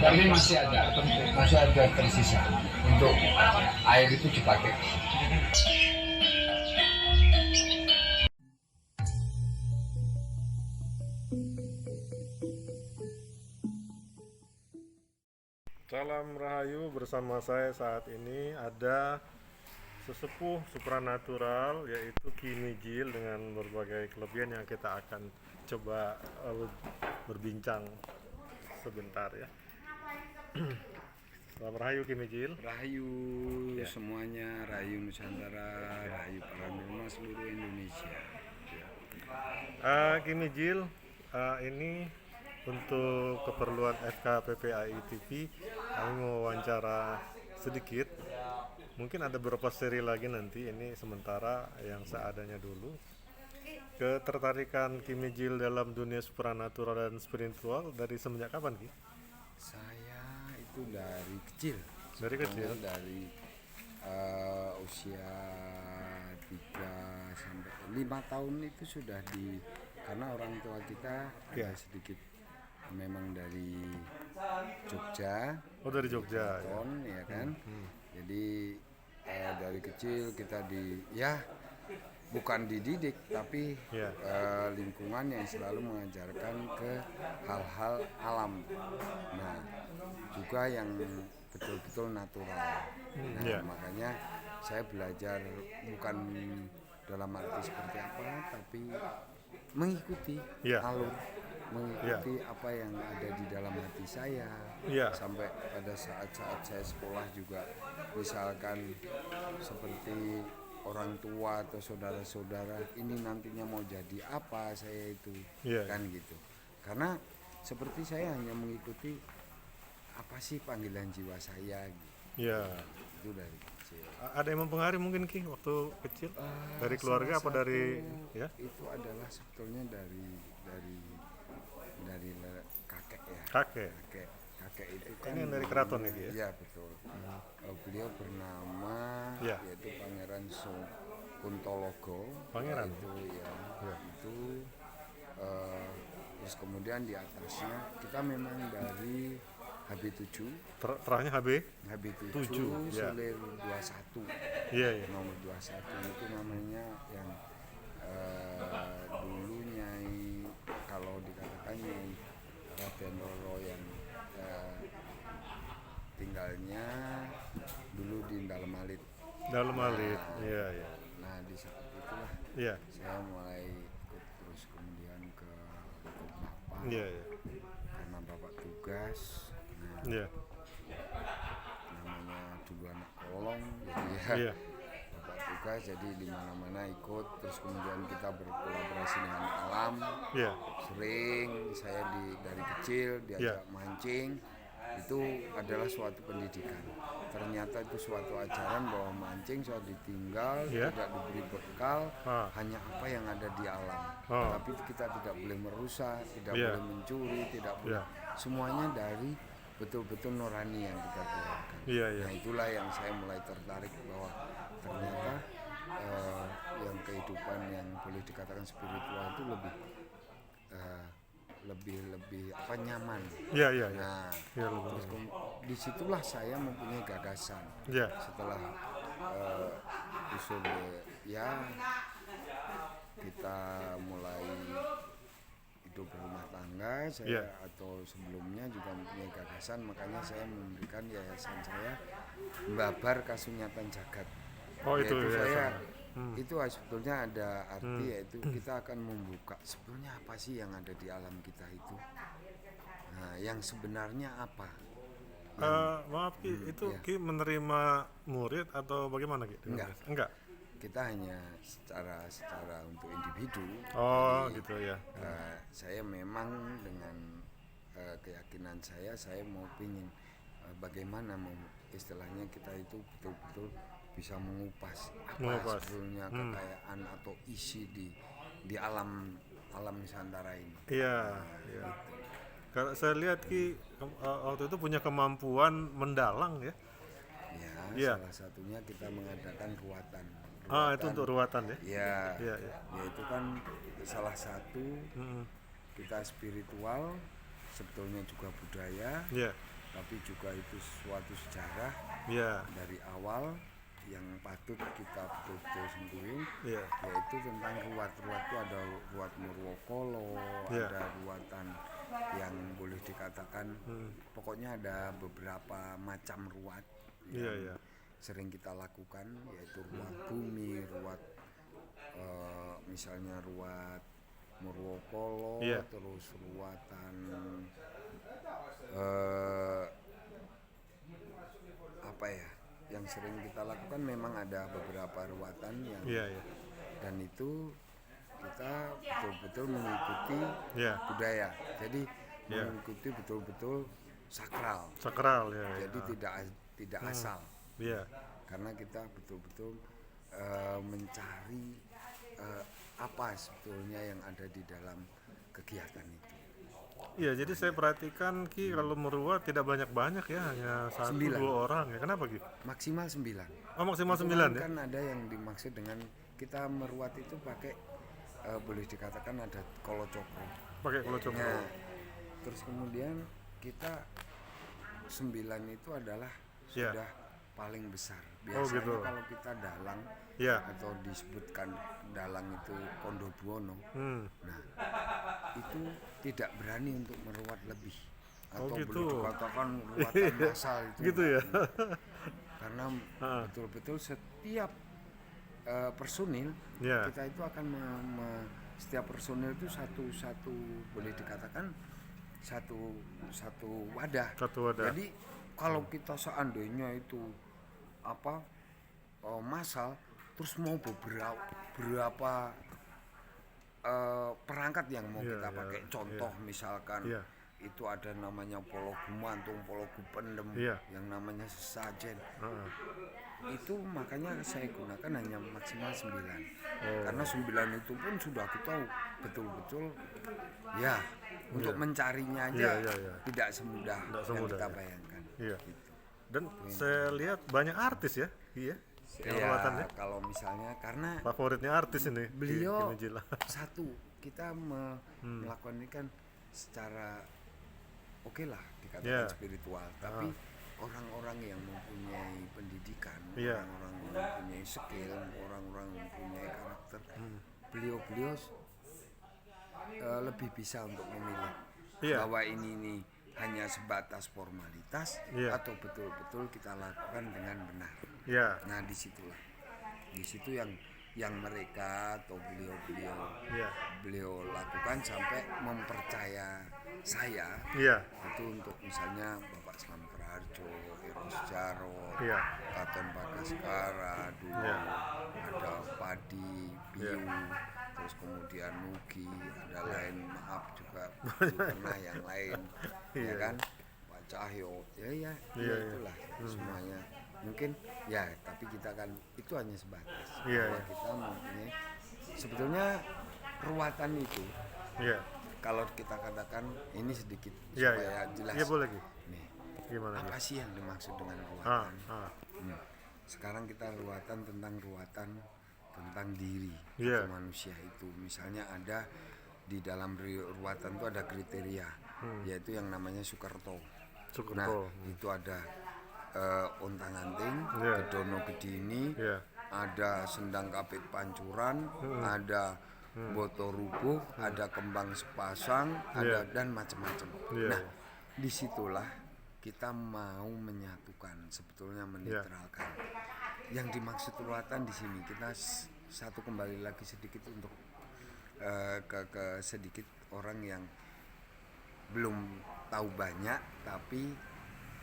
Tapi masih ada tersisa untuk air itu dipakai. Salam Rahayu, bersama saya saat ini ada sesepuh supranatural yaitu Ki Mijil dengan berbagai kelebihan yang kita akan coba berbincang sebentar ya. Salam Rahayu Ki Mijil. Rahayu Ya. semuanya, Rahayu Nusantara, Rahayu Paranormal seluruh Indonesia. Ki Mijil, ini untuk keperluan FKPPAI TV kami mau wawancara sedikit. Mungkin ada beberapa seri lagi nanti, ini sementara yang seadanya dulu. Ketertarikan Ki Mijil dalam dunia supranatural dan spiritual dari semenjak kapan, Ki? Saya itu dari kecil. Dari kecil? Dari usia 3 sampai 5 tahun itu sudah karena orang tua kita Ya. ada sedikit memang dari Jogja. Oh, dari Jogja ya. Ya kan. Jadi dari kecil kita bukan dididik tapi Ya. lingkungan yang selalu mengajarkan ke hal-hal alam. Nah, juga yang betul-betul natural. Nah, Ya. makanya saya belajar bukan dalam arti seperti apa, tapi mengikuti Ya. alur, mengikuti apa yang ada di dalam hati saya. Ya. Sampai pada saat-saat saya sekolah juga, misalkan seperti orang tua atau saudara-saudara ini nantinya mau jadi apa saya itu, Ya. kan gitu. Karena seperti saya hanya mengikuti apa sih panggilan jiwa saya gitu. Ya. Itu dari kecil. Ada yang mempengaruhi mungkin, Ki, waktu kecil? Dari keluarga apa Salah dari satu ya? itu adalah sebetulnya dari kakek ya. Kakek itu kan Ini yang dari keraton ya, Ki, ya? Iya, betul. Beliau bernama Ya. yaitu Pangeran Kuntologo. Pangeran? Itu ya. Ya. Itu terus kemudian di atasnya kita memang dari HB7 Terakhirnya HB? HB7 7, ya. Sulir 21. Iya, iya. Nomor 21 itu namanya yang dulu Nyai, kalau dikatakan Nyai Raden Roro yang tinggalnya dulu di Dalam Alit. Dalam Alit. Iya, iya. Nah, di saat itulah Iya. saya mulai ikut terus kemudian ke Bapak. Iya, iya. Karena Bapak tugas. Nah, Iya. namanya dulu anak kolong, jadi Iya. Bapak tugas, jadi di mana-mana ikut. Terus kemudian kita berkolaborasi dengan alam. Iya. Sering saya dari kecil diajak Ya. mancing. Itu adalah suatu pendidikan. Ternyata itu suatu ajaran bahwa mancing sudah ditinggal, Ya. tidak diberi bekal, Ah. hanya apa yang ada di alam. Oh. Tapi kita tidak boleh merusak, tidak Ya. boleh mencuri, tidak boleh. Ya. Semuanya dari betul-betul nurani yang kita keluarkan. Iya, iya. Nah, itulah yang saya mulai tertarik bahwa ternyata yang kehidupan yang boleh dikatakan spiritual itu lebih apa, nyaman. Iya, iya, iya. Nah, Iya, lebih terus nyaman. disitulah saya mempunyai gagasan. Iya. Setelah usul ya kita mulai hidup berumah tangga, saya Iya. atau sebelumnya juga mempunyai gagasan, makanya saya memberikan yayasan saya Babar Kasunyatan Jagat. Oh, itu Yaitu yayasan. itu sebetulnya ada arti, yaitu kita akan membuka sebetulnya apa sih yang ada di alam kita itu. Nah, yang sebenarnya apa? Maaf, Ki, itu iya. Ki menerima murid atau bagaimana, Ki? Enggak. Kita hanya secara untuk individu. Oh, Jadi, gitu ya. saya memang dengan keyakinan saya mau pingin bagaimana istilahnya kita itu betul-betul bisa mengupas apa sebetulnya kekayaan atau isi di alam Nusantara ini. Iya, iya. Kalau saya lihat, Ki, waktu itu punya kemampuan mendalang ya. Ya, Iya. salah satunya kita mengadakan ruatan. Itu untuk ruatan ya. Ya, Iya, iya. yaitu kan salah satu kita spiritual, sebetulnya juga budaya. Iya. tapi juga itu suatu sejarah Iya. dari awal yang patut kita betul-betul sentuhin, Iya. yaitu tentang ruat-ruat itu ada ruat Murwokolo, Iya. ada ruatan yang boleh dikatakan pokoknya ada beberapa macam ruat Iya, yang iya. sering kita lakukan, yaitu ruat bumi, ruat misalnya ruat Murwokolo, Iya. terus ruatan apa ya yang sering kita lakukan, memang ada beberapa ruatan yang Iya, iya. dan itu kita betul-betul mengikuti Iya. budaya, jadi Iya. mengikuti betul-betul sakral, Sakral ya. jadi Ya. tidak asal, Iya. karena kita betul-betul mencari apa sebetulnya yang ada di dalam kegiatan itu. Iya, jadi saya perhatikan Ki kalau meruat tidak banyak-banyak ya, hanya 1 9. 2 orang ya. Kenapa Ki? Maksimal 9. Oh, maksimal Itu 9 ya? kan ada yang dimaksud dengan kita meruat itu pakai boleh dikatakan ada kolocokro. Pakai kalau coba. Nah, terus kemudian kita 9 itu adalah Iya. sudah paling besar. Oh, Biasanya gitu. kalau kita dalang Iya. atau disebutkan dalang itu Kondo Buwono, nah itu tidak berani untuk meruat lebih, Oh, atau gitu. boleh dikatakan ruatan massal itu Gitu ya. karena betul-betul setiap personil Iya. kita itu akan setiap personil itu satu boleh dikatakan satu wadah. Satu wadah. Jadi kalau kita seandainya itu massal, terus mau berapa perangkat yang mau Iya, kita iya, pakai, contoh misalkan Iya. itu ada namanya polo gumantung, polo gupendem, Iya. yang namanya sesajen, Heeh. itu makanya saya gunakan hanya maksimal 9. Oh. Karena 9 itu pun sudah kita betul-betul ya untuk mencarinya aja Iya, iya, iya. tidak semudah Tidak yang semudah, kita ya. bayangkan. Iya. Gitu. Dan saya lihat banyak artis ya, iya. Yang Ya, ruatannya. kalau misalnya karena Favoritnya artis ini. beliau Ki Mijila. satu, kita melakukan ini kan secara oke lah dikatakan Yeah. spiritual, tapi orang-orang yang mempunyai pendidikan, Yeah. orang-orang yang mempunyai skill, orang-orang yang mempunyai karakter, beliau-beliau lebih bisa untuk memilih Yeah. bahwa ini hanya sebatas formalitas Yeah. atau betul-betul kita lakukan dengan benar. Iya. Nah di situ yang mereka atau Iya. beliau lakukan sampai mempercaya saya Iya. itu untuk misalnya Bapak Slamet Raharjo, Eros Jarot, Iya. Katon Bagaskara dulu, Iya. ada Padi, Biu, terus kemudian Nugi, ada lain maaf juga dulu pernah yang lain, Iya. ya kan, Pak Cahyo, ya Iya. itulah semuanya. Mungkin ya, tapi kita kan itu hanya sebatas Iya, bahwa iya. kita mempunyai sebetulnya ruatan itu. Iya. Kalau kita katakan ini sedikit Iya, supaya iya. jelas. Iya, boleh Ki. Nih, Gimana apa Ki? sih yang dimaksud dengan Ah, ruatan? ah. Sekarang kita ruatan tentang diri Iya. atau manusia itu. Misalnya ada di dalam ruatan itu ada kriteria, yaitu yang namanya Sukerto. Sukerto. Nah, itu ada Ontang-Anting, Iya. Kedono Gedini, Iya. ada Sendang Kapit Pancuran, ada Boto Rubuh, ada Kembang Sepasang, ada dan macam-macam. Iya. Nah, disitulah kita mau menyatukan, sebetulnya menetralkan. Yang dimaksud ruatan di sini kita satu kembali lagi sedikit untuk ke sedikit orang yang belum tahu banyak tapi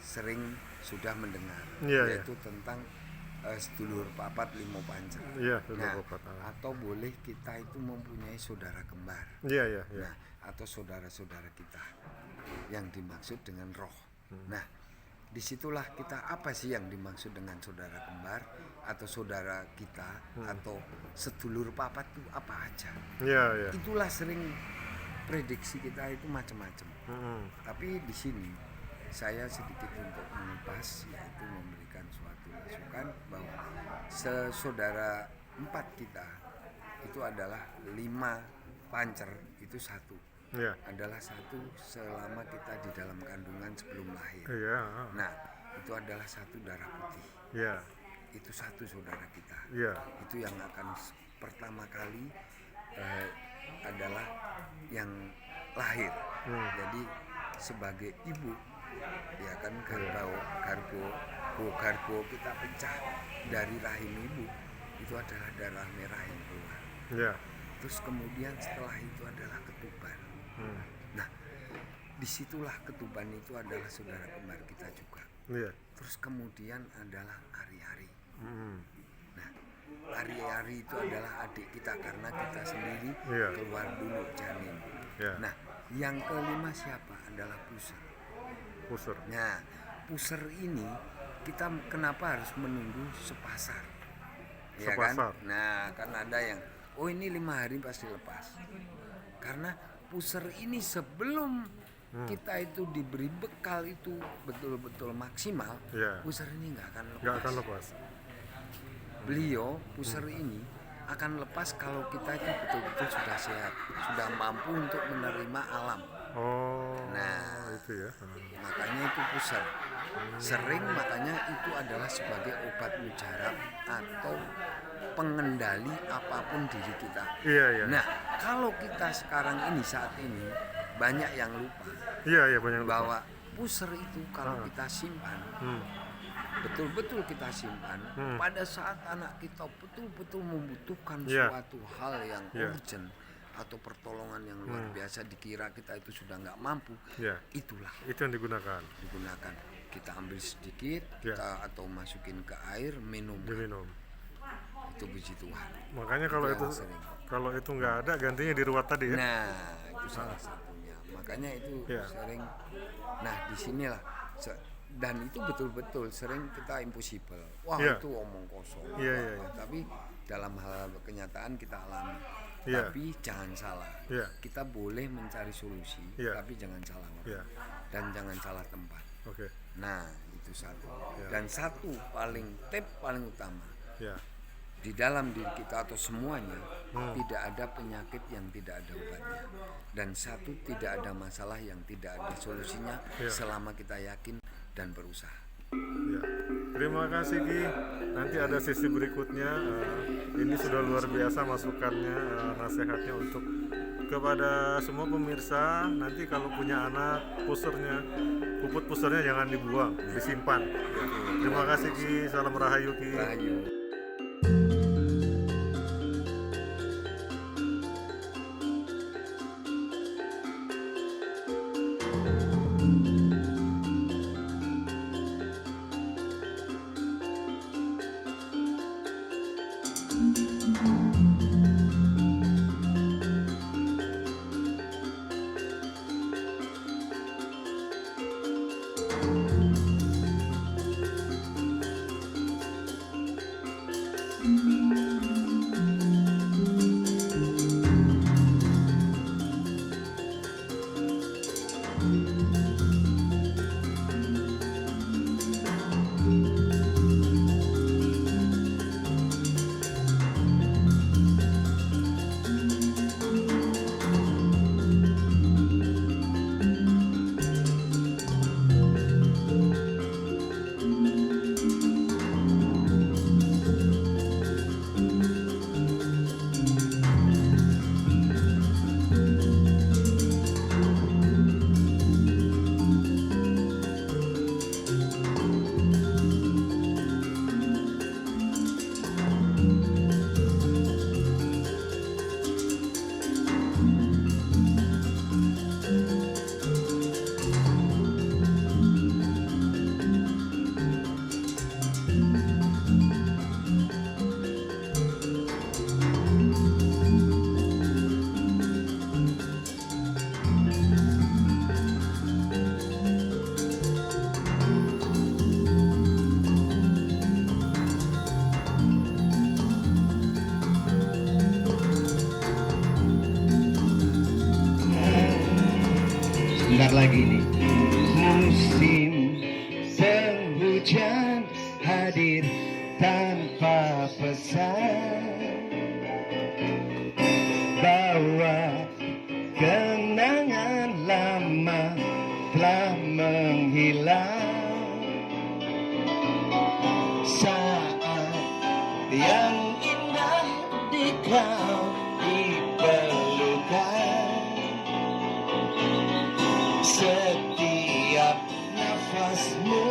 sering sudah mendengar, Iya, yaitu tentang sedulur papat limo pancer. Iya, sudah Nah, papat. atau boleh kita itu mempunyai saudara kembar. Iya, iya, iya. Nah, atau saudara-saudara kita yang dimaksud dengan roh. Nah, disitulah kita apa sih yang dimaksud dengan saudara kembar atau saudara kita atau sedulur papat itu apa aja? Iya, iya. Itulah sering prediksi kita itu macam-macam. Tapi di sini saya sedikit untuk mengupas, yaitu memberikan suatu masukan bahwa saudara 4 kita itu adalah 5 pancer itu satu. Iya. adalah satu selama kita di dalam kandungan sebelum lahir. Iya. Nah, itu adalah satu darah putih. Iya. Itu satu saudara kita. Iya. Itu yang akan pertama kali adalah yang lahir. Jadi sebagai ibu, ya kan, garbo kita pecah dari rahim ibu, itu adalah darah merah yang keluar. Iya. Terus kemudian setelah itu adalah ketuban. Nah, disitulah ketuban itu adalah saudara kembar kita juga. Iya. Terus kemudian adalah ari-ari. Nah, ari-ari itu adalah adik kita karena kita sendiri Iya. keluar dulu janin. Iya. Nah, yang kelima siapa? Adalah puser. Puser. Nah, puser ini kita kenapa harus menunggu sepasar? Ya Sepasar. kan? Nah, kan ada yang ini 5 hari pasti lepas. Karena puser ini sebelum kita itu diberi bekal itu betul-betul maksimal, Iya. puser ini nggak akan lepas. Nggak akan lepas. Beliau puser ini akan lepas kalau kita itu betul-betul sudah sehat, sudah mampu untuk menerima alam. Oh. Nah, itu ya. Makanya itu puser. Sering makanya itu adalah sebagai obat mujarab atau pengendali apapun diri kita. Iya, iya. Nah, kalau kita sekarang ini saat ini banyak yang lupa Iya, banyak lupa. bahwa puser itu kalau kita simpan, betul-betul kita simpan pada saat anak kita betul-betul membutuhkan Iya. suatu hal yang Iya. urgent atau pertolongan yang luar biasa, dikira kita itu sudah nggak mampu, Iya. itulah Itu yang digunakan. kita ambil sedikit, Iya. kita atau masukin ke air, minum. Diminum. Itu puji Tuhan. Makanya kalau Itu itu yang sering. kalau itu nggak ada, gantinya diruat tadi ya. Nah, itu salah satunya. Makanya itu Iya. sering. Nah, disinilah dan itu betul-betul sering kita impossible. Wah, Iya. itu omong kosong. Iya, iya, iya. Tapi dalam hal kenyataan kita alami. Iya. Tapi jangan salah. Iya. Kita boleh mencari solusi, Iya. tapi jangan salah orang. Iya. Dan jangan salah tempat. Oke. Nah, itu satu. Iya. Dan satu tip paling utama. Ya. Di dalam diri kita atau semuanya tidak ada penyakit yang tidak ada obatnya, dan satu tidak ada masalah yang tidak ada solusinya selama kita yakin dan berusaha. Ya. Terima kasih Ki. Nanti ada sesi berikutnya. Ini sudah luar biasa masukannya, nasihatnya untuk kepada semua pemirsa. Nanti kalau punya anak, puput pusernya jangan dibuang, disimpan. Ya. Terima kasih Ki. Salam Rahayu Ki. Rahayu. Sebentar lagi nih. Musim penghujan hadir tanpa pesan, bawa kenangan hilang saat yang indah di kau diperlukan. Setiap nafasmu